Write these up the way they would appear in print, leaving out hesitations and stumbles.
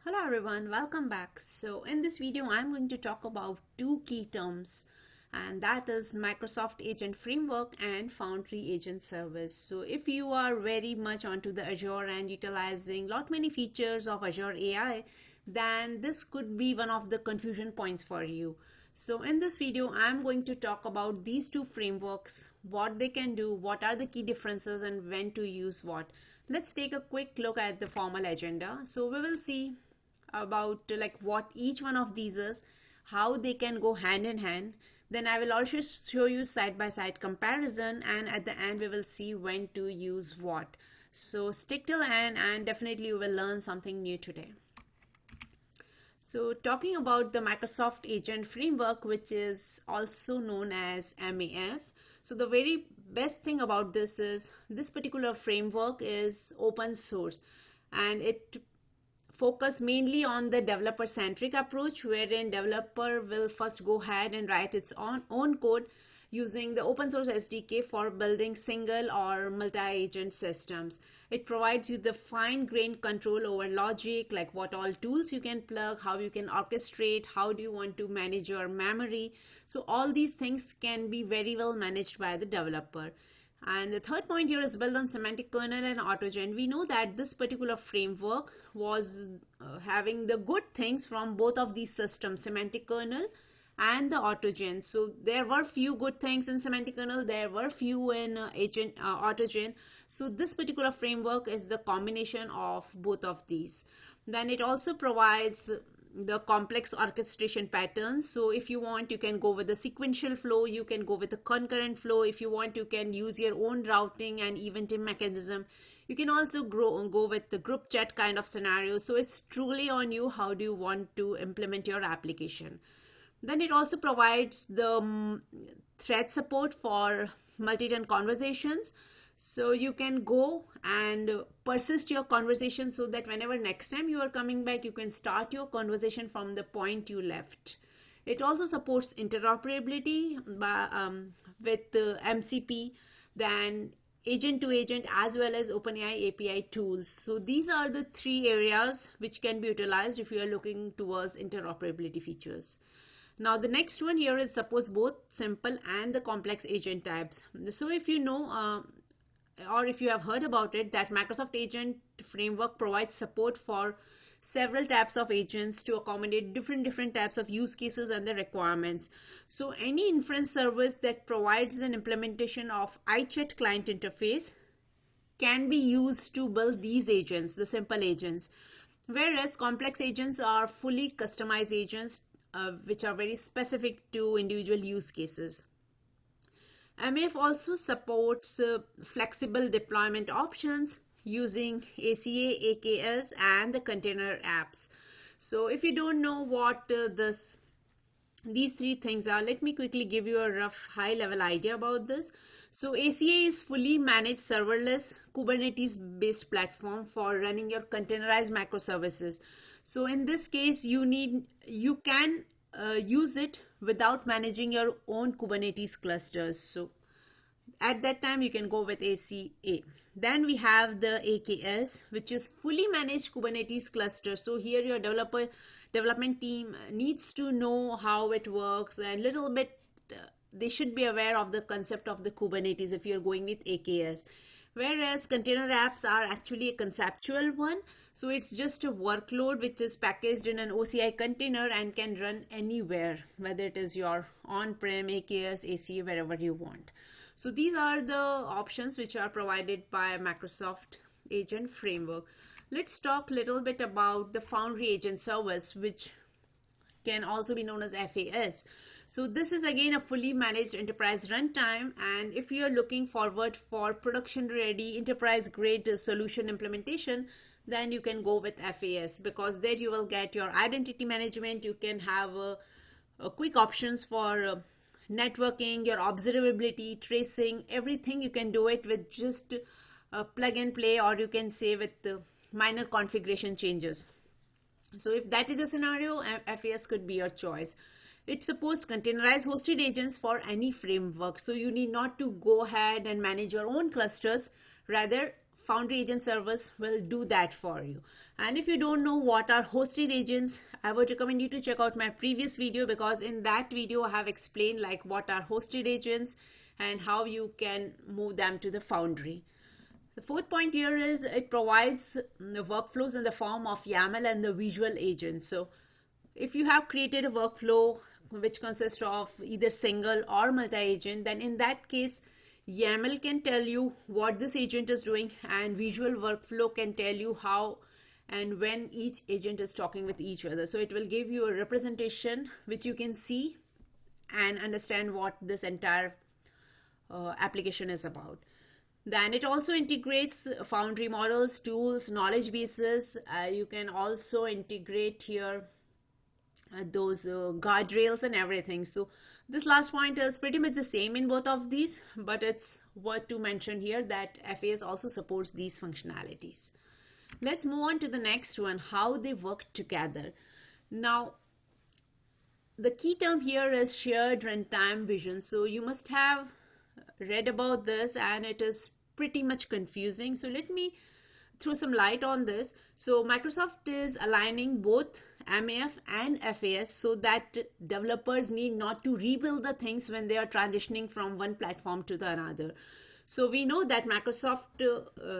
Hello everyone, welcome back. So in this video, I'm going to talk about two key terms, and that is Microsoft Agent Framework and Foundry Agent Service. So if you are very much onto the Azure and utilizing lot many features of Azure AI, then this could be one of the confusion points for you. So in this video, I'm going to talk about these two frameworks, what they can do, what are the key differences, and when to use what. Let's take a quick look at the formal agenda. So we will see about like what each one of these is, how they can go hand in hand. Then I will also show you side by side comparison, and at the end we will see when to use what. So stick till end and definitely you will learn something new today. So talking about the Microsoft Agent Framework, which is also known as MAF. So the very best thing about this is this particular framework is open source, and it focus mainly on the developer centric approach, wherein developer will first go ahead and write its own code using the open source SDK for building single or multi-agent systems. It provides you the fine-grained control over logic, like what all tools you can plug, how you can orchestrate, how do you want to manage your memory. So all these things can be very well managed by the developer. And the third point here is built on semantic kernel and autogen. We know that this particular framework was having the good things from both of these systems, semantic kernel and the autogen. So there were few good things in semantic kernel, there were few in autogen. So this particular framework is the combination of both of these. Then it also provides the complex orchestration patterns. So if you want, you can go with the sequential flow, you can go with the concurrent flow. If you want, you can use your own routing and eventing mechanism. You can also go with the group chat kind of scenario. So it's truly on you, how do you want to implement your application. Then it also provides the thread support for multi-tenant conversations. So you can go and persist your conversation so that whenever next time you are coming back, you can start your conversation from the point you left. It also supports interoperability with the MCP, then agent to agent, as well as OpenAI API tools. So these are the three areas which can be utilized if you are looking towards interoperability features. Now the next one here is supports both simple and the complex agent types. So if you know or if you have heard about it, that Microsoft Agent Framework provides support for several types of agents to accommodate different types of use cases and the requirements. So any inference service that provides an implementation of iChat client interface can be used to build these agents, the simple agents, whereas complex agents are fully customized agents which are very specific to individual use cases. MAF also supports flexible deployment options using ACA, AKS, and the container apps. So if you don't know what these three things are, let me quickly give you a rough high level idea about this. So ACA is fully managed serverless Kubernetes based platform for running your containerized microservices. So in this case, you can use it without managing your own Kubernetes clusters. So at that time you can go with ACA. Then we have the AKS, which is fully managed Kubernetes cluster. So here your development team needs to know how it works, and a little bit they should be aware of the concept of the Kubernetes if you're going with AKS. Whereas container apps are actually a conceptual one. So it's just a workload which is packaged in an OCI container and can run anywhere, whether it is your on-prem, AKS, ACA, wherever you want. So these are the options which are provided by Microsoft Agent Framework. Let's talk a little bit about the Foundry Agent Service, which can also be known as FAS. So this is again a fully managed enterprise runtime, and if you are looking forward for production ready enterprise grade solution implementation, then you can go with FAS, because there you will get your identity management. You can have quick options for networking, your observability, tracing, everything. You can do it with just plug and play, or you can say with minor configuration changes. So if that is a scenario, FAS could be your choice. It supports containerized hosted agents for any framework. So you need not to go ahead and manage your own clusters. Rather, Foundry Agent Service will do that for you. And if you don't know what are hosted agents, I would recommend you to check out my previous video, because in that video I have explained like what are hosted agents and how you can move them to the Foundry. The fourth point here is it provides the workflows in the form of YAML and the visual agent. So if you have created a workflow which consists of either single or multi-agent, then in that case YAML can tell you what this agent is doing, and visual workflow can tell you how and when each agent is talking with each other. So it will give you a representation which you can see and understand what this entire application is about. Then it also integrates Foundry models, tools, knowledge bases. You can also integrate here those guardrails and everything. So this last point is pretty much the same in both of these, but it's worth to mention here that FAS also supports these functionalities. Let's move on to the next one, how they work together. Now, the key term here is shared runtime vision. So you must have read about this and it is pretty much confusing. So let me throw some light on this. So Microsoft is aligning both MAF and FAS so that developers need not to rebuild the things when they are transitioning from one platform to the another. So we know that Microsoft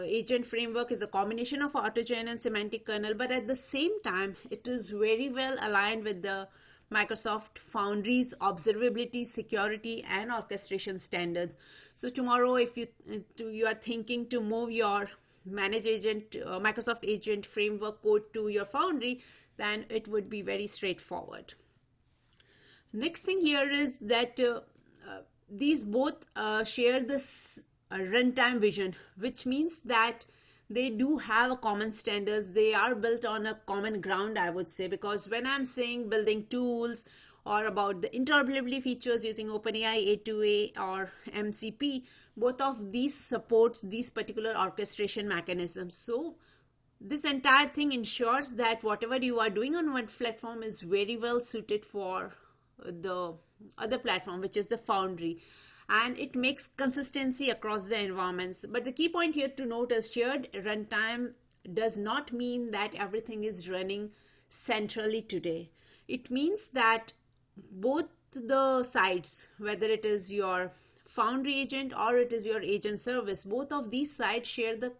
agent framework is a combination of AutoGen and semantic kernel, but at the same time, it is very well aligned with the Microsoft Foundry's observability, security, and orchestration standards. So tomorrow, if you are thinking to move your managed agent, Microsoft agent framework code to your Foundry, then it would be very straightforward. Next thing here is that these both share this runtime vision, which means that they do have a common standards. They are built on a common ground, I would say, because when I'm saying building tools or about the interoperability features using OpenAI A2A or MCP, both of these supports these particular orchestration mechanisms. So this entire thing ensures that whatever you are doing on one platform is very well suited for the other platform, which is the Foundry, and it makes consistency across the environments. But the key point here to note is shared runtime does not mean that everything is running centrally today. It means that both the sides, whether it is your Foundry agent or it is your agent service, both of these sides share the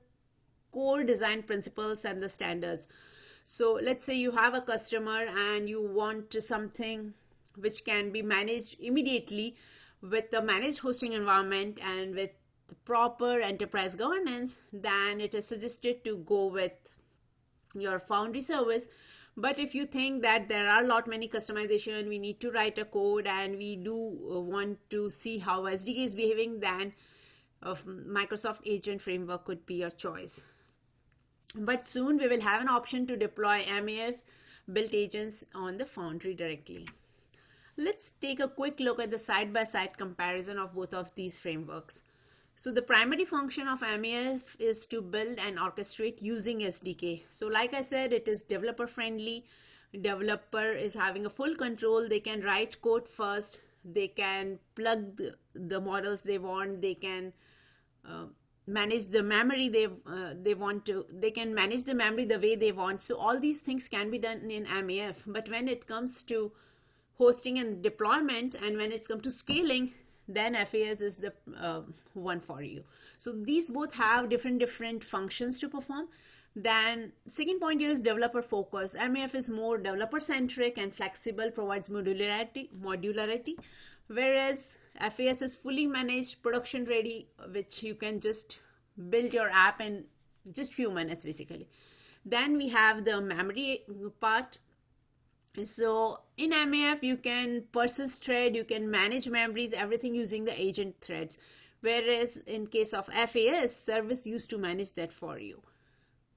core design principles and the standards. So let's say you have a customer and you want something which can be managed immediately with the managed hosting environment and with the proper enterprise governance, then it is suggested to go with your Foundry service. But if you think that there are a lot many customization, we need to write a code and we do want to see how SDK is behaving, then Microsoft Agent Framework could be your choice. But soon we will have an option to deploy MAF built agents on the Foundry directly. Let's take a quick look at the side-by-side comparison of both of these frameworks. So the primary function of MAF is to build and orchestrate using SDK. So like I said, it is developer friendly. Developer is having a full control. They can write code first. They can plug the models they want. They can manage the memory they want to. They can manage the memory the way they want. So all these things can be done in MAF. But when it comes to hosting and deployment, and when it's come to scaling, then FAS is the one for you. So these both have different functions to perform. Then second point here is developer focus. MAF is more developer centric and flexible, provides modularity, whereas FAS is fully managed, production ready, which you can just build your app in just few minutes basically. Then we have the memory part. So in MAF, you can persist thread, you can manage memories, everything using the agent threads. Whereas in case of FAS, service used to manage that for you.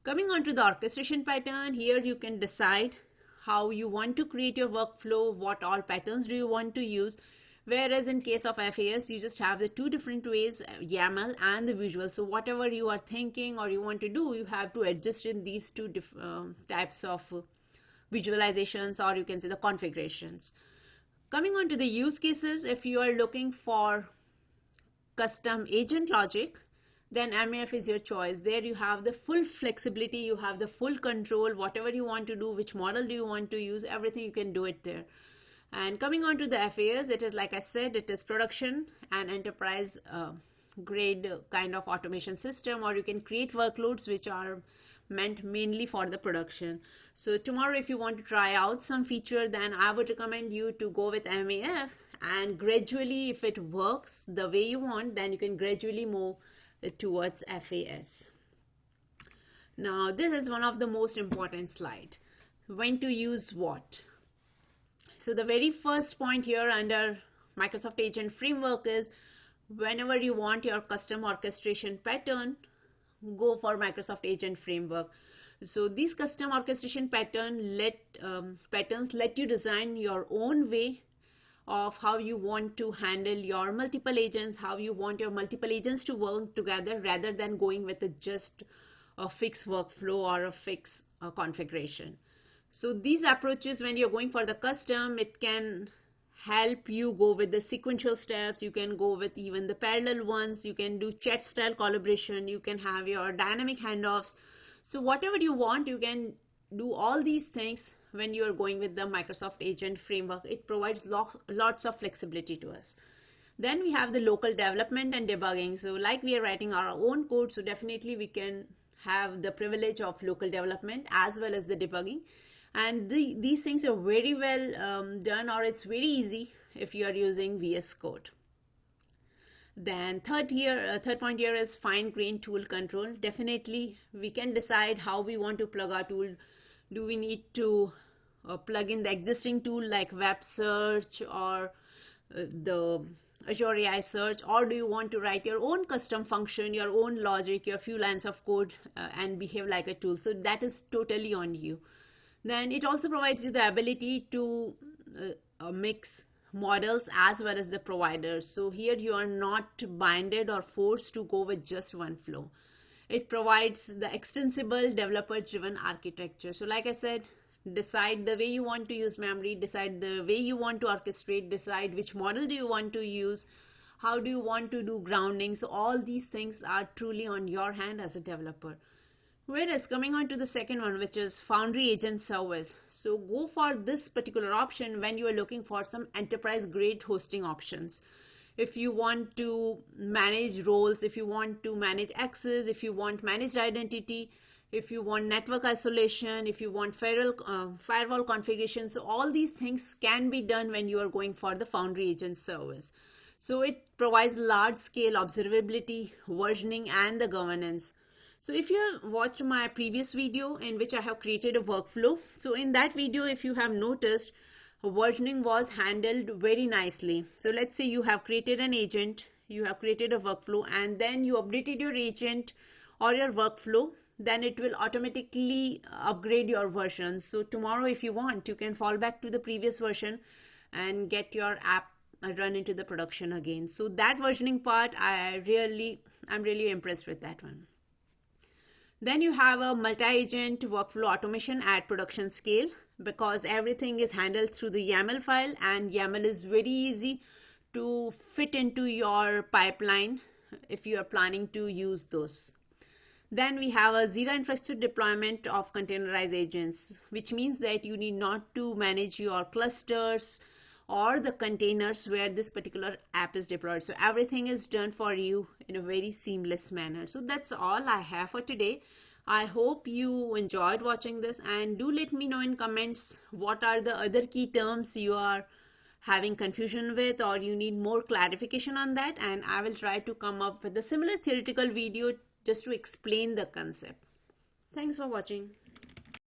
Coming on to the orchestration pattern, here you can decide how you want to create your workflow, what all patterns do you want to use. Whereas in case of FAS, you just have the two different ways, YAML and the visual. So whatever you are thinking or you want to do, you have to adjust in these two types of visualizations, or you can say the configurations. Coming on to the use cases, if you are looking for custom agent logic, then MEF is your choice. There you have the full flexibility, you have the full control, whatever you want to do, which model do you want to use, everything you can do it there. And coming on to the FAS, it is like I said, it is production and enterprise grade kind of automation system, or you can create workloads which are meant mainly for the production. So tomorrow if you want to try out some feature, then I would recommend you to go with MEF, and gradually if it works the way you want, then you can gradually move towards FAS. Now this is one of the most important slide. When to use what? So the very first point here under Microsoft Agent Framework is whenever you want your custom orchestration pattern, go for Microsoft Agent Framework. So these custom orchestration patterns let you design your own way of how you want to handle your multiple agents, how you want your multiple agents to work together, rather than going with just a fixed workflow or a fixed configuration. So these approaches, when you're going for the custom, it can help you go with the sequential steps. You can go with even the parallel ones. You can do chat style collaboration. You can have your dynamic handoffs. So whatever you want, you can do all these things when you are going with the Microsoft Agent Framework. It provides lots of flexibility to us. Then we have the local development and debugging. So like we are writing our own code, so definitely we can have the privilege of local development as well as the debugging. And these things are very well done, or it's very easy if you are using VS Code. Then third point here is fine-grained tool control. Definitely we can decide how we want to plug our tool. Do we need to plug in the existing tool like web search or the Azure AI search, or do you want to write your own custom function, your own logic, your few lines of code and behave like a tool? So that is totally on you. Then it also provides you the ability to mix models as well as the providers. So here you are not binded or forced to go with just one flow. It provides the extensible developer-driven architecture. So like I said, decide the way you want to use memory, decide the way you want to orchestrate, decide which model do you want to use, how do you want to do grounding. So all these things are truly on your hand as a developer. Whereas coming on to the second one, which is Foundry Agent Service. So go for this particular option when you are looking for some enterprise grade hosting options. If you want to manage roles, if you want to manage access, if you want managed identity, if you want network isolation, if you want firewall configuration, so all these things can be done when you are going for the Foundry Agent Service. So it provides large scale observability, versioning, and the governance. So if you have watched my previous video in which I have created a workflow, so in that video, if you have noticed, versioning was handled very nicely. So let's say you have created an agent, you have created a workflow, and then you updated your agent or your workflow, then it will automatically upgrade your version. So tomorrow if you want, you can fall back to the previous version and get your app run into the production again. So that versioning part, I'm really impressed with that one. Then you have a multi-agent workflow automation at production scale, because everything is handled through the YAML file, and YAML is very easy to fit into your pipeline if you are planning to use those. Then we have a zero infrastructure deployment of containerized agents, which means that you need not to manage your clusters or the containers where this particular app is deployed. So everything is done for you in a very seamless manner. So that's all I have for today. I hope you enjoyed watching this, and do let me know in comments what are the other key terms you are having confusion with, or you need more clarification on that, and I will try to come up with a similar theoretical video just to explain the concept. Thanks for watching.